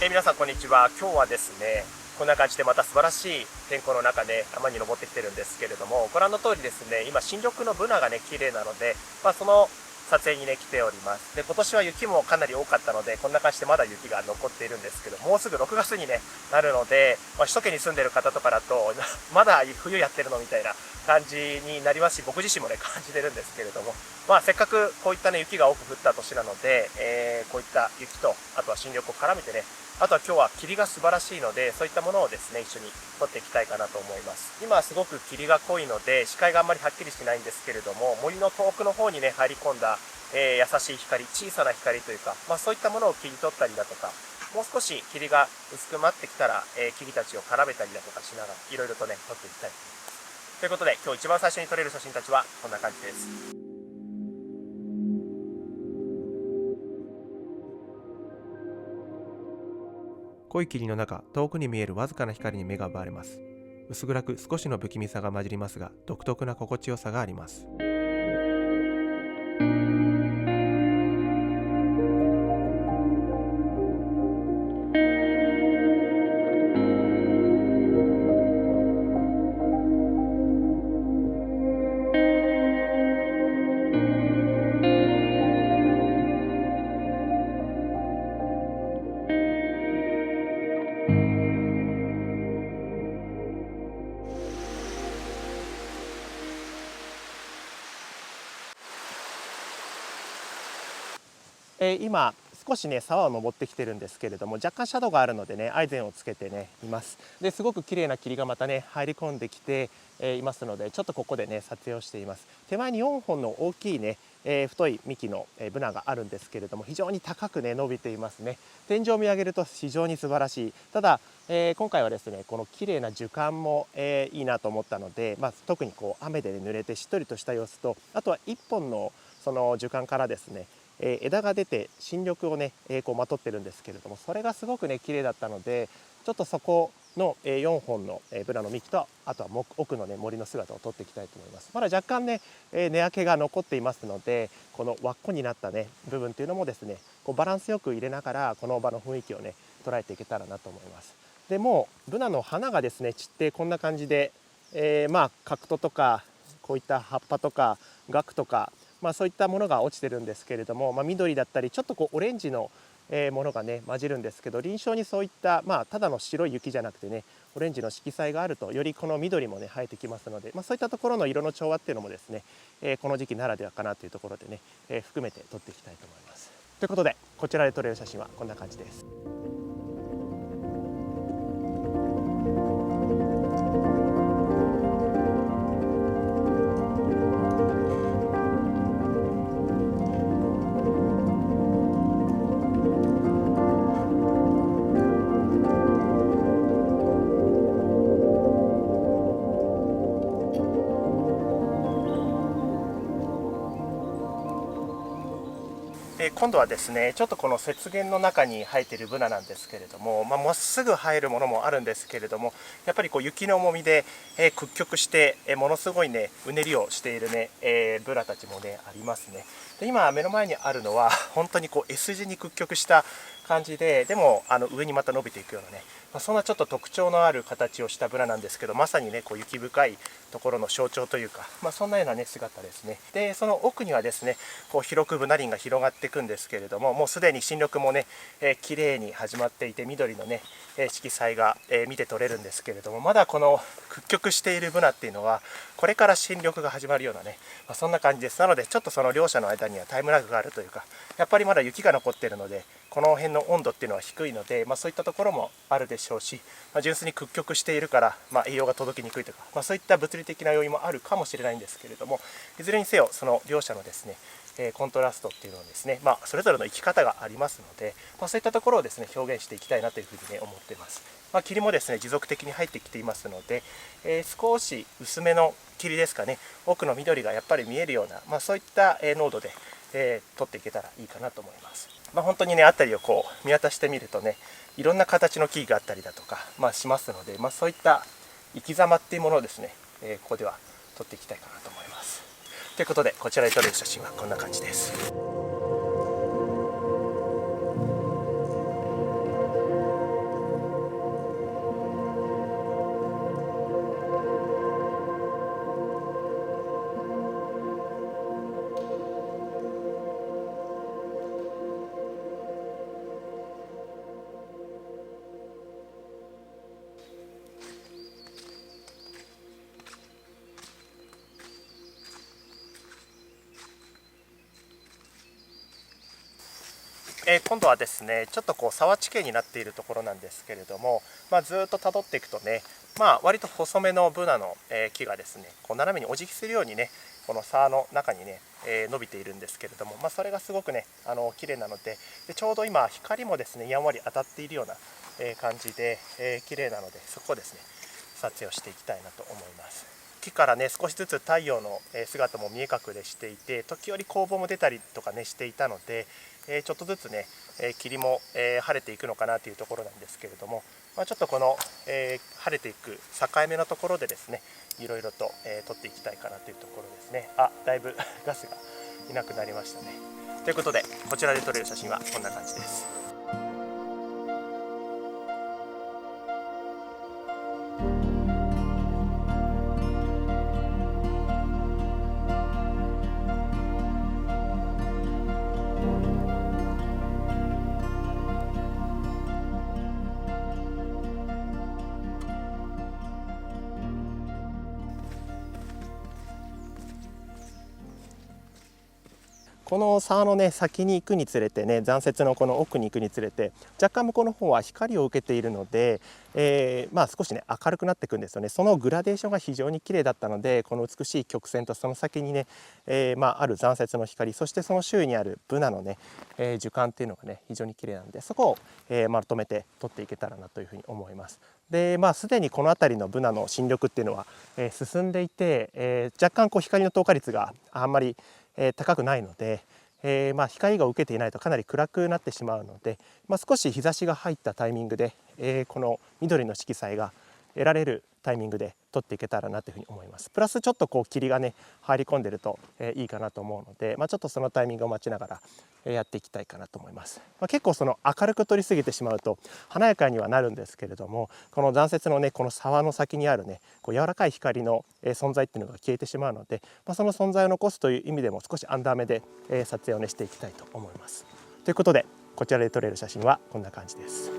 皆さんこんにちは。今日はですね、こんな感じでまた素晴らしい天候の中で山に登ってきてるんですけれども、ご覧の通りですね、今新緑のブナがね、綺麗なので、その撮影にね、来ております。で、今年は雪もかなり多かったので、こんな感じでまだ雪が残っているんですけど、もうすぐ6月に、ね、なるので、首都圏に住んでる方とかだと、まだ冬やってるのみたいな感じになりますし、僕自身もね、感じてるんですけれども、せっかくこういったね、雪が多く降った年なので、こういった雪と、あとは新緑を絡めてね、あとは今日は霧が素晴らしいので、そういったものをですね、一緒に撮っていきたいかなと思います。今はすごく霧が濃いので、視界があんまりはっきりしないんですけれども、森の遠くの方にね、入り込んだ、優しい光、小さな光というか、そういったものを切り取ったりだとか、もう少し霧が薄くなってきたら、霧たちを絡めたりだとかしながら、いろいろとね、撮っていきたいと思います。ということで、今日一番最初に撮れる写真たちは、こんな感じです。濃い霧の中、遠くに見えるわずかな光に目が奪われます。薄暗く少しの不気味さが混じりますが、独特な心地よさがあります。今少しね沢を登ってきてるんですけれども、若干シャドウがあるのでね、アイゼンをつけてねいます。ですごく綺麗な霧がまたね入り込んできて、いますので、ちょっとここでね撮影をしています。手前に4本の大きいね、太い幹のブナがあるんですけれども、非常に高くね伸びていますね。天井を見上げると非常に素晴らしい。ただ、今回はですねこの綺麗な樹幹も、いいなと思ったので、特にこう雨で、ね、濡れてしっとりとした様子と、あとは1本のその樹幹からですね枝が出て新緑をね、こうまとってるんですけれども、それがすごくね綺麗だったので、ちょっとそこの4本のブナの幹と、あとは奥のね森の姿を撮っていきたいと思います。まだ若干ね根明けが残っていますので、この輪っこになったね部分っていうのもですね、こうバランスよく入れながらこの場の雰囲気をね捉えていけたらなと思います。でもブナの花がですね散ってこんな感じで、角斗とかこういった葉っぱとかガとか、そういったものが落ちてるんですけれども、緑だったりちょっとこうオレンジのものがね混じるんですけど、臨床にそういった、ただの白い雪じゃなくてね、オレンジの色彩があるとよりこの緑もね生えてきますので、そういったところの色の調和っていうのもですね、この時期ならではかなというところでね、含めて撮っていきたいと思います。ということで、こちらで撮れる写真はこんな感じです。今度はですね、ちょっとこの雪原の中に生えているブナなんですけれども、まっすぐ生えるものもあるんですけれども、やっぱりこう雪の重みで、屈曲して、ものすごいねうねりをしているね、ブナたちもねありますね。で、今目の前にあるのは本当にこう S 字に屈曲した感じで、でも上にまた伸びていくようなね、そんなちょっと特徴のある形をしたブナなんですけど、まさにねこう雪深いところの象徴というか、そんなようなね姿ですね。で、その奥にはですねこう広くブナ林が広がっていくんですけれども、もうすでに新緑もね、綺麗に始まっていて、緑のね、色彩が、見て取れるんですけれども、まだこの屈曲しているブナっていうのはこれから新緑が始まるようなね、そんな感じです。なのでちょっとその両者の間にはタイムラグがあるというか、やっぱりまだ雪が残っているので、この辺の温度っていうのは低いので、そういったところもあるでしょうし、純粋に屈曲しているから、栄養が届きにくいとか、そういった物理的な要因もあるかもしれないんですけれども、いずれにせよその両者のですねコントラストっていうのはですね、それぞれの生き方がありますので、そういったところをですね表現していきたいなというふうにね思っています。霧もですね持続的に入ってきていますので、少し薄めの霧ですかね、奥の緑がやっぱり見えるような、そういった濃度で、撮っていけたらいいかなと思います。本当にね辺りをこう見渡してみるとね、いろんな形の木があったりだとか、しますので、そういった生き様っていうものをですね、ここでは撮っていきたいかなと思います。ということで、こちらで撮れる写真はこんな感じです。今度はですね、ちょっとこう沢地形になっているところなんですけれども、ずっと辿っていくとね、割と細めのブナの、木がですね、こう斜めにお辞儀するようにね、この沢の中にね、伸びているんですけれども、それがすごくね、綺麗なので、ちょうど今光もですね、やんわり当たっているような、感じで、綺麗なので、そこをですね、撮影をしていきたいなと思います。木からね、少しずつ太陽の姿も見え隠れしていて、時折光芒も出たりとかねしていたので、ちょっとずつね、霧も晴れていくのかなというところなんですけれども、ちょっとこの晴れていく境目のところでですね、いろいろと撮っていきたいかなというところですね。だいぶガスがいなくなりましたね。ということで、こちらで撮れる写真はこんな感じです。この沢のね先に行くにつれてね、残雪のこの奥に行くにつれて、若干向こうの方は光を受けているので、少しね明るくなっていくんですよね。そのグラデーションが非常に綺麗だったので、この美しい曲線とその先にね、ある残雪の光、そしてその周囲にあるブナのね、樹幹っていうのがね非常に綺麗なので、そこを、まとめて撮っていけたらなというふうに思います。で、すでにこの辺りのブナの新緑っていうのは、進んでいて、若干こう光の透過率があんまり高くないので、光が受けていないとかなり暗くなってしまうので、少し日差しが入ったタイミングで、この緑の色彩が得られるタイミングで撮っていけたらなというふうに思います。プラスちょっとこう霧がね入り込んでると、いいかなと思うので、ちょっとそのタイミングを待ちながら、やっていきたいかなと思います。結構その明るく撮りすぎてしまうと華やかにはなるんですけれども、この残雪のねこの沢の先にあるねこう柔らかい光の、存在っていうのが消えてしまうので、その存在を残すという意味でも少しアンダー目で、撮影をねしていきたいと思います。ということで、こちらで撮れる写真はこんな感じです。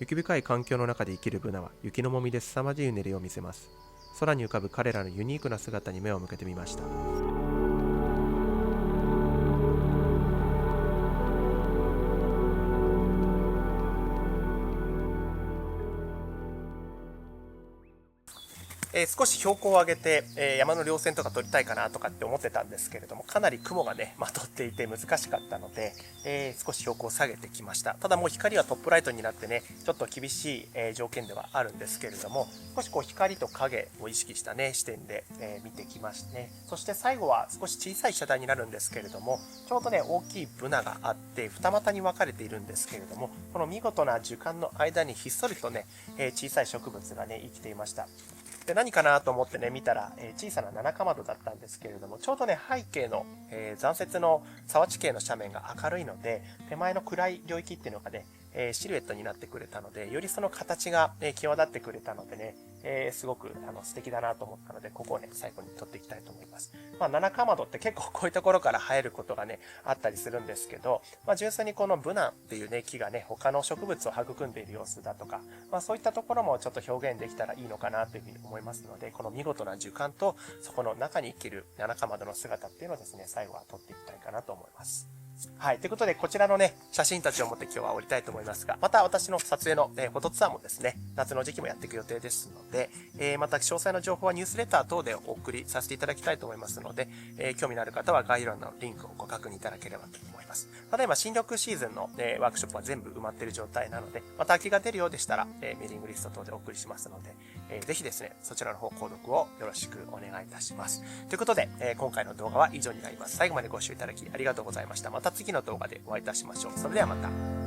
雪深い環境の中で生きるブナは雪の重みで凄まじいうねりを見せます。空に浮かぶ彼らのユニークな姿に目を向けてみました。少し標高を上げて、山の稜線とか撮りたいかなとかって思ってたんですけれども、かなり雲がねまとっていて難しかったので、少し標高を下げてきました。ただもう光はトップライトになってねちょっと厳しい、条件ではあるんですけれども、少しこう光と影を意識したね視点で、見てきましたね。そして最後は少し小さい被写体になるんですけれども、ちょうどね大きいブナがあって二股に分かれているんですけれども、この見事な樹幹の間にひっそりとね、小さい植物がね生きていました。で、何かなと思ってね見たら、小さな七かまどだったんですけれども、ちょうどね背景の、残雪の沢地形の斜面が明るいので、手前の暗い領域っていうのがね、シルエットになってくれたので、よりその形が、際立ってくれたのでね、すごく素敵だなと思ったので、ここをね最後に撮っていきたいと思います。七かまどって結構こういうところから生えることがねあったりするんですけど、純粋にこのブナっていうね木がね他の植物を育んでいる様子だとか、そういったところもちょっと表現できたらいいのかなというふうに思いますので、この見事な樹幹とそこの中に生きる七かまどの姿っていうのをですね最後は撮っていきたいかなと思います。はい。ということで、こちらのね、写真たちを持って今日は降りたいと思いますが、また私の撮影の、フォトツアーもですね、夏の時期もやっていく予定ですので、また詳細の情報はニュースレター等でお送りさせていただきたいと思いますので、興味のある方は概要欄のリンクをご確認いただければと思います。ただいま新緑シーズンの、ワークショップは全部埋まっている状態なので、また空きが出るようでしたら、メーリングリスト等でお送りしますので、ぜひですね、そちらの方購読をよろしくお願いいたします。ということで、今回の動画は以上になります。最後までご視聴いただきありがとうございました。また次の動画でお会いいたしましょう。それではまた。